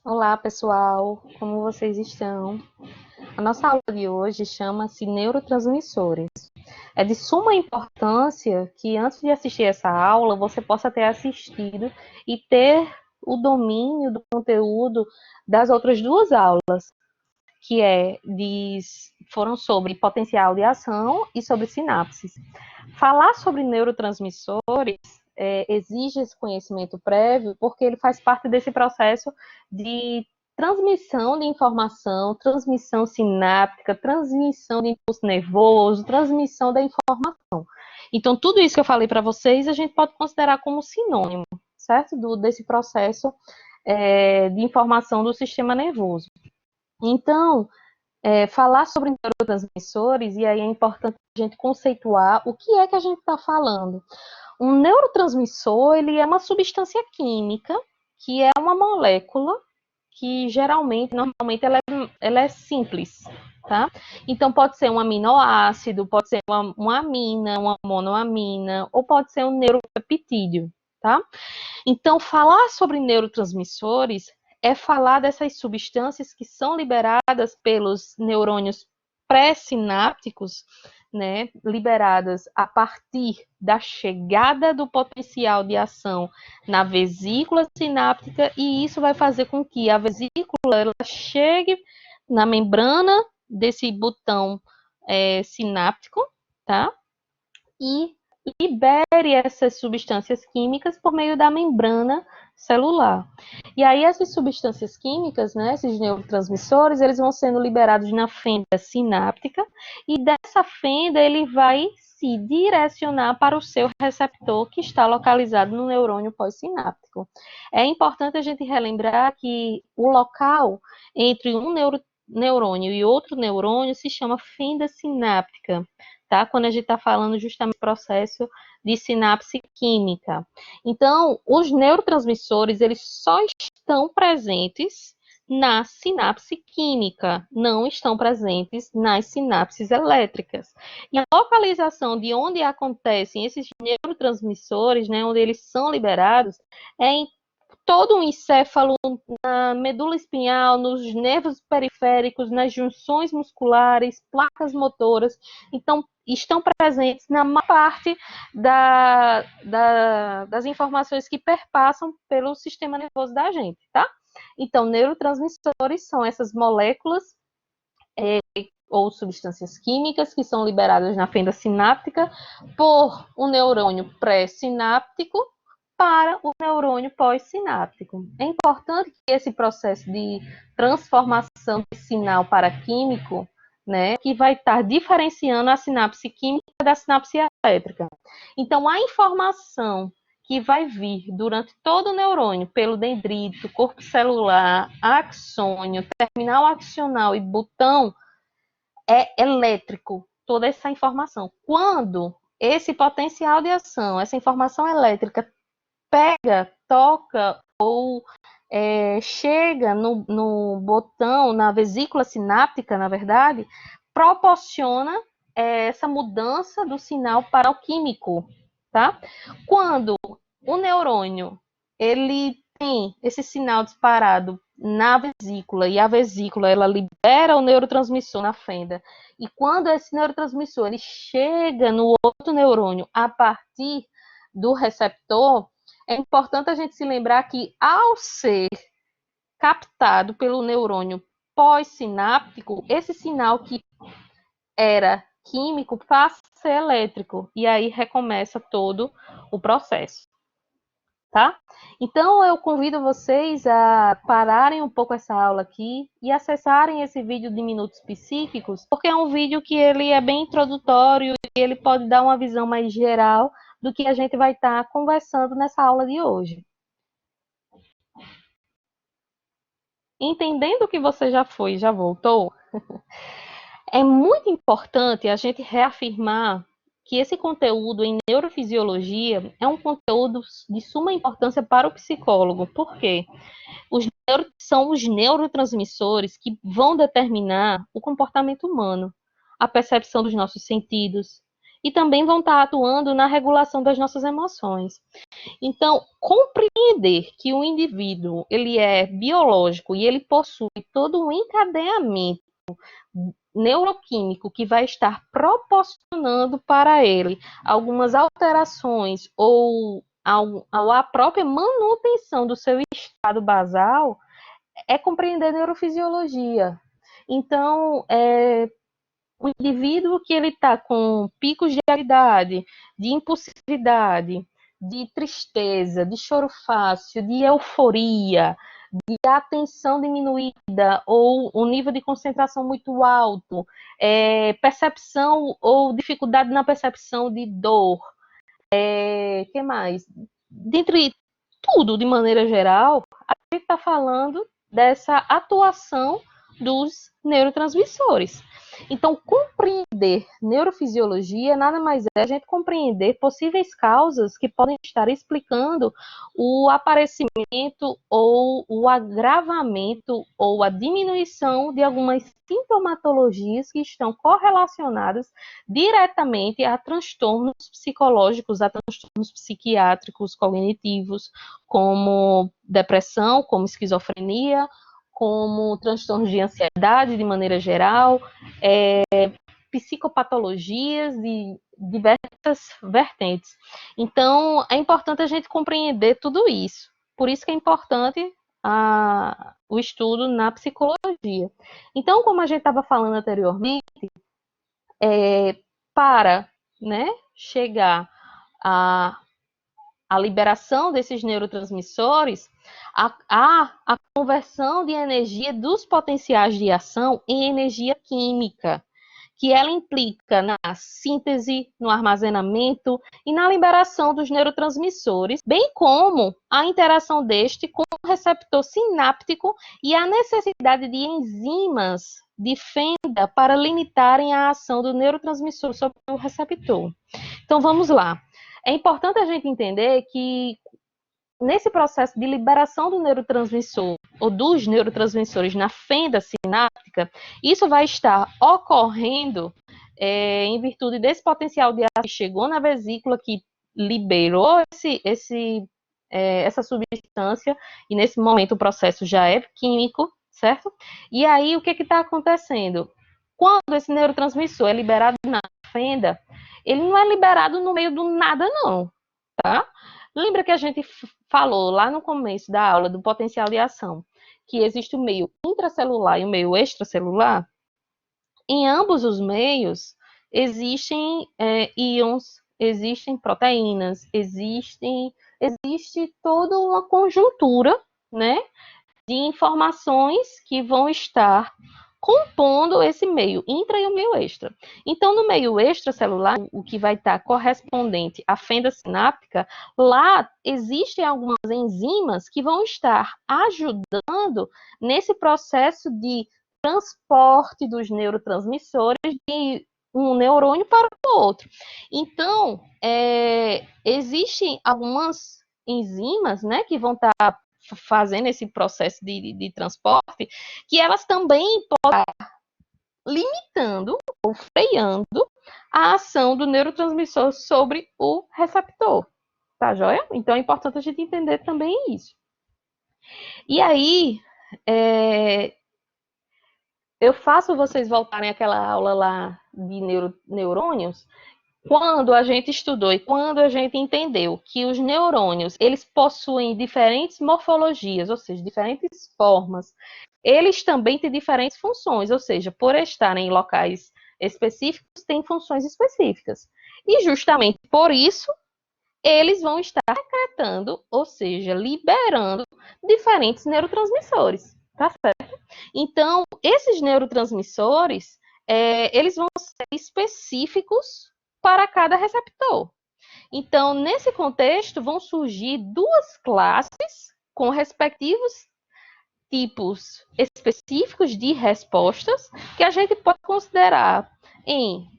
Olá, pessoal, como vocês estão? A nossa aula de hoje chama-se Neurotransmissores. É de suma importância que antes de assistir essa aula, você possa ter assistido e ter o domínio do conteúdo das outras duas aulas, que foram sobre potencial de ação e sobre sinapses. Falar sobre neurotransmissores exige esse conhecimento prévio, porque ele faz parte desse processo de transmissão de informação, transmissão sináptica, transmissão de impulso nervoso, transmissão da informação. Então, tudo isso que eu falei para vocês, a gente pode considerar como sinônimo, certo? Desse processo de informação do sistema nervoso. Então, falar sobre neurotransmissores, e aí é importante a gente conceituar o que é que a gente está falando. Um neurotransmissor, ele é uma substância química, que é uma molécula que normalmente ela é simples, tá? Então pode ser um aminoácido, pode ser uma amina, uma monoamina, ou pode ser um neuropeptídeo, tá? Então falar sobre neurotransmissores é falar dessas substâncias que são liberadas pelos neurônios pré-sinápticos, né, liberadas a partir da chegada do potencial de ação na vesícula sináptica, e isso vai fazer com que a vesícula ela chegue na membrana desse botão sináptico, tá? E libere essas substâncias químicas por meio da membrana celular. E aí essas substâncias químicas, né, esses neurotransmissores, eles vão sendo liberados na fenda sináptica, e dessa fenda ele vai se direcionar para o seu receptor que está localizado no neurônio pós-sináptico. É importante a gente relembrar que o local entre um neurônio e outro neurônio se chama fenda sináptica, tá? Quando a gente está falando justamente do processo de sinapse química. Então, os neurotransmissores, eles só estão presentes na sinapse química, não estão presentes nas sinapses elétricas. E a localização de onde acontecem esses neurotransmissores, né, onde eles são liberados, é em todo o encéfalo, na medula espinhal, nos nervos periféricos, nas junções musculares, placas motoras. Então, estão presentes na maior parte das informações que perpassam pelo sistema nervoso da gente, tá? Então, neurotransmissores são essas moléculas ou substâncias químicas que são liberadas na fenda sináptica por um neurônio pré-sináptico para o neurônio pós-sináptico. É importante que esse processo de transformação de sinal para químico, né, que vai estar diferenciando a sinapse química da sinapse elétrica. Então, a informação que vai vir durante todo o neurônio, pelo dendrito, corpo celular, axônio, terminal axonal e botão, é elétrico, toda essa informação. Quando esse potencial de ação, essa informação elétrica pega, toca ou chega no botão, na vesícula sináptica, na verdade, proporciona essa mudança do sinal para o químico, tá? Quando o neurônio ele tem esse sinal disparado na vesícula, e a vesícula ela libera o neurotransmissor na fenda, e quando esse neurotransmissor ele chega no outro neurônio a partir do receptor, é importante a gente se lembrar que, ao ser captado pelo neurônio pós-sináptico, esse sinal que era químico passa a ser elétrico, e aí recomeça todo o processo, tá? Então, eu convido vocês a pararem um pouco essa aula aqui e acessarem esse vídeo de minutos específicos, porque é um vídeo que ele é bem introdutório e ele pode dar uma visão mais geral do que a gente vai estar conversando nessa aula de hoje. Entendendo que você já foi e já voltou, é muito importante a gente reafirmar que esse conteúdo em neurofisiologia é um conteúdo de suma importância para o psicólogo. Por quê? São os neurotransmissores que vão determinar o comportamento humano, a percepção dos nossos sentidos e também vão estar atuando na regulação das nossas emoções. Então, compreender que o indivíduo ele é biológico e ele possui todo um encadeamento neuroquímico que vai estar proporcionando para ele algumas alterações ou a própria manutenção do seu estado basal, é compreender neurofisiologia. Então, o indivíduo que ele está com picos de ansiedade, de impulsividade, de tristeza, de choro fácil, de euforia, de atenção diminuída ou um nível de concentração muito alto, percepção ou dificuldade na percepção de dor, que mais? Dentre tudo, de maneira geral, a gente está falando dessa atuação dos neurotransmissores. Então, compreender neurofisiologia nada mais é a gente compreender possíveis causas que podem estar explicando o aparecimento ou o agravamento ou a diminuição de algumas sintomatologias que estão correlacionadas diretamente a transtornos psicológicos, a transtornos psiquiátricos, cognitivos, como depressão, como esquizofrenia, como transtornos de ansiedade de maneira geral, psicopatologias de diversas vertentes. Então, é importante a gente compreender tudo isso. Por isso que é importante o estudo na psicologia. Então, como a gente estava falando anteriormente, para, né, chegar a liberação desses neurotransmissores, a conversão de energia dos potenciais de ação em energia química, que ela implica na síntese, no armazenamento e na liberação dos neurotransmissores, bem como a interação deste com o receptor sináptico e a necessidade de enzimas de fenda para limitarem a ação do neurotransmissor sobre o receptor. Então, vamos lá. É importante a gente entender que nesse processo de liberação do neurotransmissor ou dos neurotransmissores na fenda sináptica, isso vai estar ocorrendo em virtude desse potencial de ação que chegou na vesícula, que liberou essa substância, e nesse momento o processo já é químico, certo? E aí, o que está acontecendo? Quando esse neurotransmissor é liberado na fenda, ele não é liberado no meio do nada, não, tá? Lembra que a gente falou lá no começo da aula do potencial de ação, que existe o meio intracelular e o meio extracelular? Em ambos os meios, existem íons, existem proteínas, existe toda uma conjuntura, né, de informações que vão estar compondo esse meio intra e o meio extra. Então, no meio extracelular, o que vai estar correspondente à fenda sináptica, lá existem algumas enzimas que vão estar ajudando nesse processo de transporte dos neurotransmissores de um neurônio para o outro. Então, existem algumas enzimas, né, que vão estar fazendo esse processo de transporte, que elas também podem estar limitando ou freando a ação do neurotransmissor sobre o receptor. Tá joia? Então é importante a gente entender também isso. E aí, eu faço vocês voltarem àquela aula lá de neurônios, quando a gente estudou e quando a gente entendeu que os neurônios, eles possuem diferentes morfologias, ou seja, diferentes formas, eles também têm diferentes funções, ou seja, por estarem em locais específicos, têm funções específicas. E justamente por isso, eles vão estar secretando, ou seja, liberando diferentes neurotransmissores, tá certo? Então, esses neurotransmissores, eles vão ser específicos para cada receptor. Então, nesse contexto, vão surgir duas classes com respectivos tipos específicos de respostas que a gente pode considerar em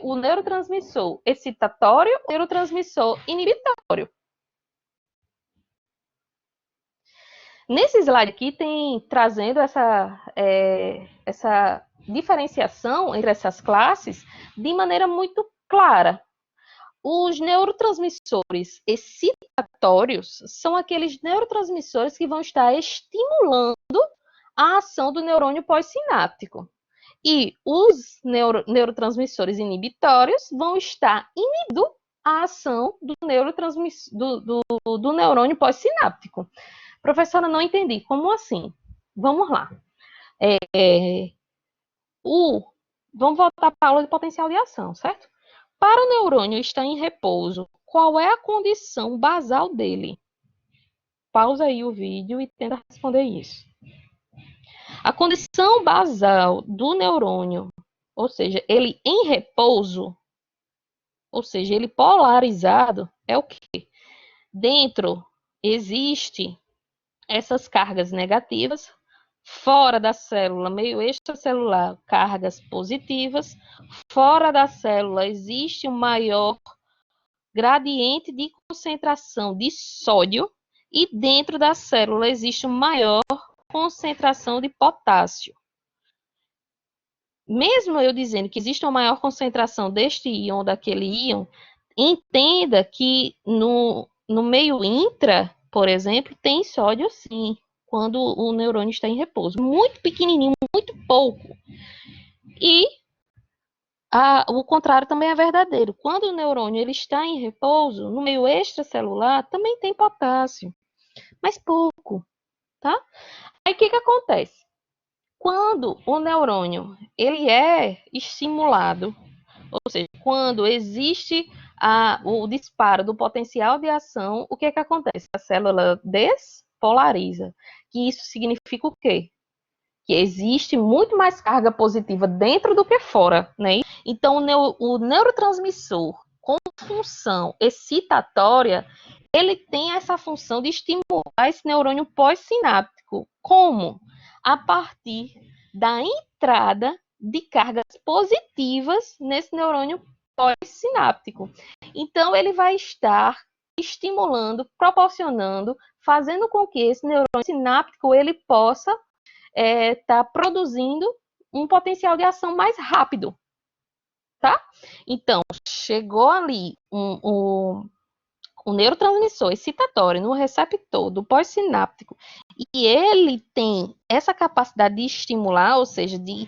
o neurotransmissor excitatório e o neurotransmissor inibitório. Nesse slide aqui tem trazendo essa diferenciação entre essas classes de maneira muito clara. Os neurotransmissores excitatórios são aqueles neurotransmissores que vão estar estimulando a ação do neurônio pós-sináptico. E os neurotransmissores inibitórios vão estar inibindo a ação do neurônio pós-sináptico. Professora, não entendi. Como assim? Vamos lá. Vamos voltar para a aula de potencial de ação, certo? Para o neurônio estar em repouso, qual é a condição basal dele? Pausa aí o vídeo e tenta responder isso. A condição basal do neurônio, ou seja, ele em repouso, ou seja, ele polarizado, é o quê? Dentro existe essas cargas negativas, fora da célula, meio extracelular, cargas positivas, fora da célula existe um maior gradiente de concentração de sódio e dentro da célula existe uma maior concentração de potássio. Mesmo eu dizendo que existe uma maior concentração deste íon ou daquele íon, entenda que no meio intra, por exemplo, tem sódio sim, quando o neurônio está em repouso. Muito pequenininho, muito pouco. E o contrário também é verdadeiro. Quando o neurônio ele está em repouso, no meio extracelular, também tem potássio, mas pouco, tá? Aí o que acontece? Quando o neurônio ele é estimulado, ou seja, quando existe o disparo do potencial de ação, o que acontece? A célula despolariza, que isso significa o quê? Que existe muito mais carga positiva dentro do que fora, né? Então, o neurotransmissor com função excitatória, ele tem essa função de estimular esse neurônio pós-sináptico. Como? A partir da entrada de cargas positivas nesse neurônio pós-sináptico. Então, ele vai estar estimulando, proporcionando, fazendo com que esse neurônio sináptico ele possa tá produzindo um potencial de ação mais rápido, tá? Então, chegou ali um neurotransmissor excitatório no receptor do pós-sináptico e ele tem essa capacidade de estimular, ou seja, de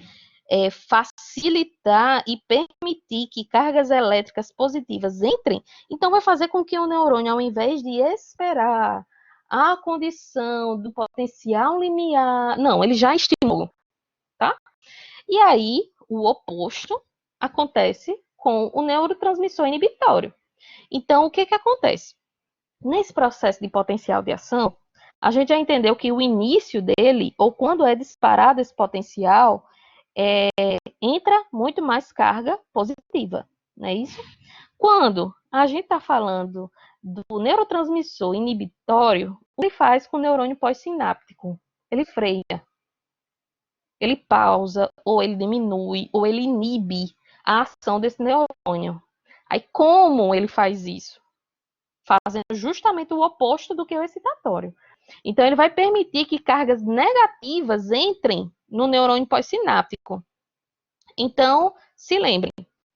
facilitar e permitir que cargas elétricas positivas entrem, então vai fazer com que o neurônio, ao invés de esperar a condição do potencial limiar, não, ele já estimula, tá? E aí, o oposto acontece com o neurotransmissor inibitório. Então, o que acontece? Nesse processo de potencial de ação, a gente já entendeu que o início dele, ou quando é disparado esse potencial, entra muito mais carga positiva, não é isso? Quando a gente está falando do neurotransmissor inibitório, o que ele faz com o neurônio pós-sináptico? Ele freia, ele pausa, ou ele diminui, ou ele inibe a ação desse neurônio. Aí, como ele faz isso? Fazendo justamente o oposto do que o excitatório. Então, ele vai permitir que cargas negativas entrem no neurônio pós-sináptico. Então, se lembrem,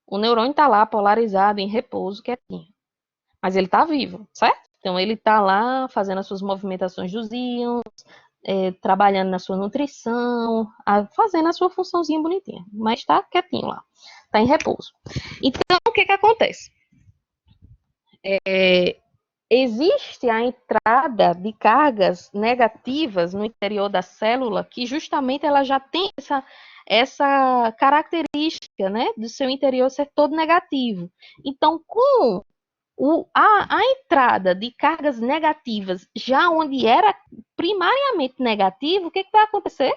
o neurônio está lá polarizado, em repouso, quietinho. Mas ele está vivo, certo? Então, ele está lá fazendo as suas movimentações dos íons, trabalhando na sua nutrição, fazendo a sua funçãozinha bonitinha. Mas está quietinho lá, está em repouso. Então, o que acontece? Existe a entrada de cargas negativas no interior da célula, que justamente ela já tem essa característica, né, do seu interior ser todo negativo. Então, com a entrada de cargas negativas, já onde era primariamente negativo, o que vai acontecer?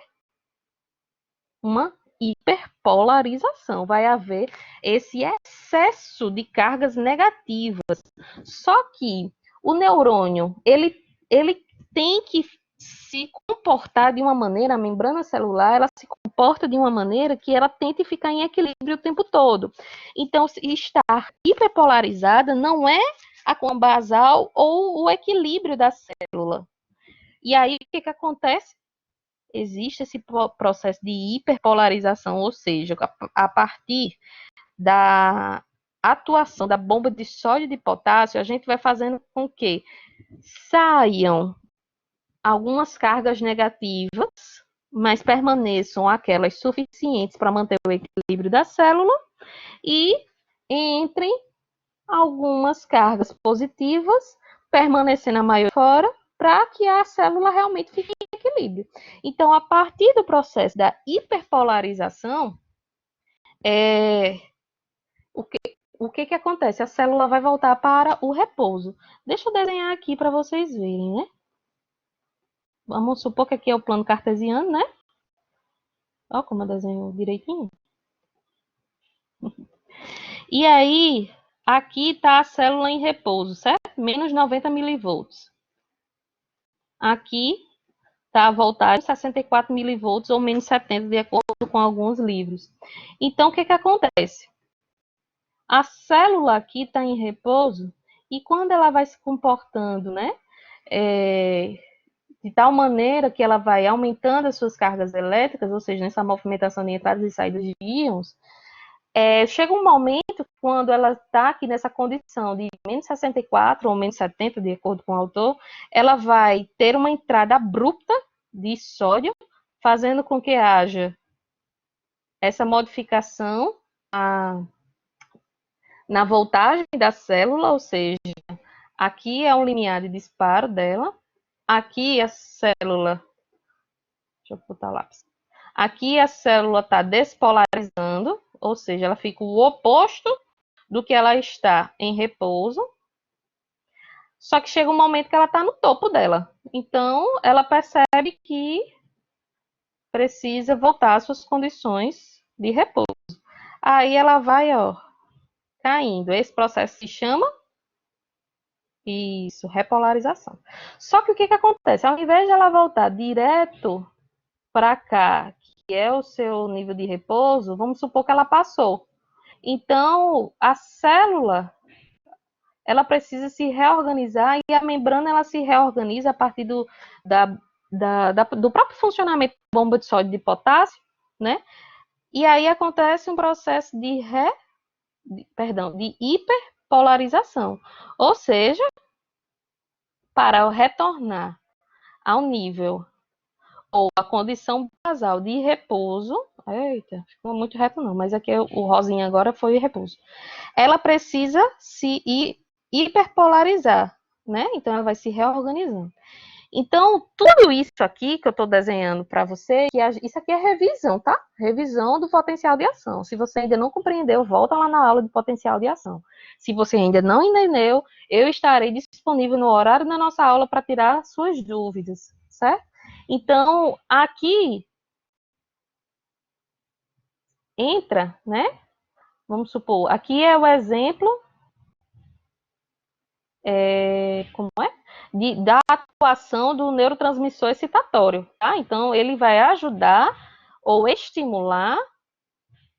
Uma hiperpolarização. Vai haver esse excesso de cargas negativas. Só que o neurônio, ele tem que se comportar de uma maneira, a membrana celular, ela se comporta de uma maneira que ela tente ficar em equilíbrio o tempo todo. Então, estar hiperpolarizada não é a coma basal ou o equilíbrio da célula. E aí, o que acontece? Existe esse processo de hiperpolarização, ou seja, a partir da atuação da bomba de sódio e de potássio, a gente vai fazendo com que saiam algumas cargas negativas, mas permaneçam aquelas suficientes para manter o equilíbrio da célula, e entrem algumas cargas positivas, permanecendo a maior fora, para que a célula realmente fique em equilíbrio. Então, a partir do processo da hiperpolarização, o que acontece? A célula vai voltar para o repouso. Deixa eu desenhar aqui para vocês verem, né? Vamos supor que aqui é o plano cartesiano, né? Olha como eu desenho direitinho. E aí, aqui está a célula em repouso, certo? Menos 90 milivolts. Aqui está a voltagem 64 milivolts ou menos 70, de acordo com alguns livros. Então, o que acontece? A célula aqui está em repouso e quando ela vai se comportando, né? De tal maneira que ela vai aumentando as suas cargas elétricas, ou seja, nessa movimentação de entradas e saídas de íons, chega um momento quando ela está aqui nessa condição de menos 64 ou menos 70, de acordo com o autor, ela vai ter uma entrada abrupta de sódio, fazendo com que haja essa modificação na voltagem da célula, ou seja, aqui é um limiar de disparo dela, aqui a célula, deixa eu botar o lápis, aqui a célula está despolarizando, ou seja, ela fica o oposto do que ela está em repouso, só que chega um momento que ela está no topo dela. Então, ela percebe que precisa voltar às suas condições de repouso. Aí ela vai, ó, caindo. Esse processo se chama isso, repolarização. Só que o que acontece? Ao invés de ela voltar direto para cá, que é o seu nível de repouso, vamos supor que ela passou. Então, a célula, ela precisa se reorganizar e a membrana, ela se reorganiza a partir do próprio funcionamento da bomba de sódio e de potássio, né? E aí acontece um processo de hiperpolarização. Ou seja, para retornar ao nível ou a condição basal de repouso, eita, ficou muito reto não, mas aqui o rosinha agora foi repouso. Ela precisa se hiperpolarizar, né? Então ela vai se reorganizando. Então, tudo isso aqui que eu estou desenhando para você, isso aqui é revisão, tá? Revisão do potencial de ação. Se você ainda não compreendeu, volta lá na aula de potencial de ação. Se você ainda não entendeu, eu estarei disponível no horário da nossa aula para tirar suas dúvidas, certo? Então, aqui entra, né? Vamos supor, aqui é o exemplo, como é? Da atuação do neurotransmissor excitatório, tá? Então, ele vai ajudar ou estimular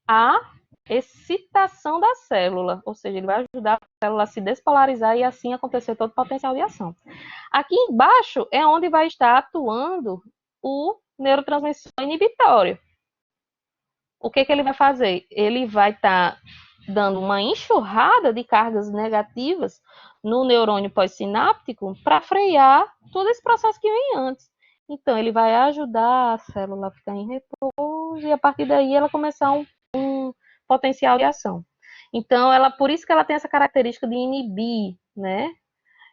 a excitação da célula, ou seja, ele vai ajudar a célula a se despolarizar e assim acontecer todo o potencial de ação. Aqui embaixo é onde vai estar atuando o neurotransmissor inibitório. O que ele vai fazer? Ele vai estar dando uma enxurrada de cargas negativas no neurônio pós-sináptico para frear todo esse processo que vem antes. Então, ele vai ajudar a célula a ficar em repouso e a partir daí ela começar um potencial de ação. Então, por isso que ela tem essa característica de inibir, né?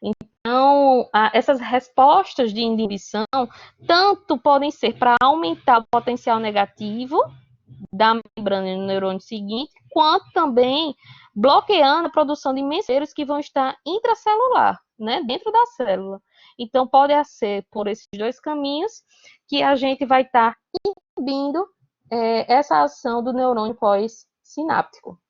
Então, essas respostas de inibição tanto podem ser para aumentar o potencial negativo da membrana no neurônio seguinte, quanto também bloqueando a produção de mensageiros que vão estar intracelular, né, dentro da célula. Então, pode ser por esses dois caminhos que a gente vai estar inibindo essa ação do neurônio pós-sináptico.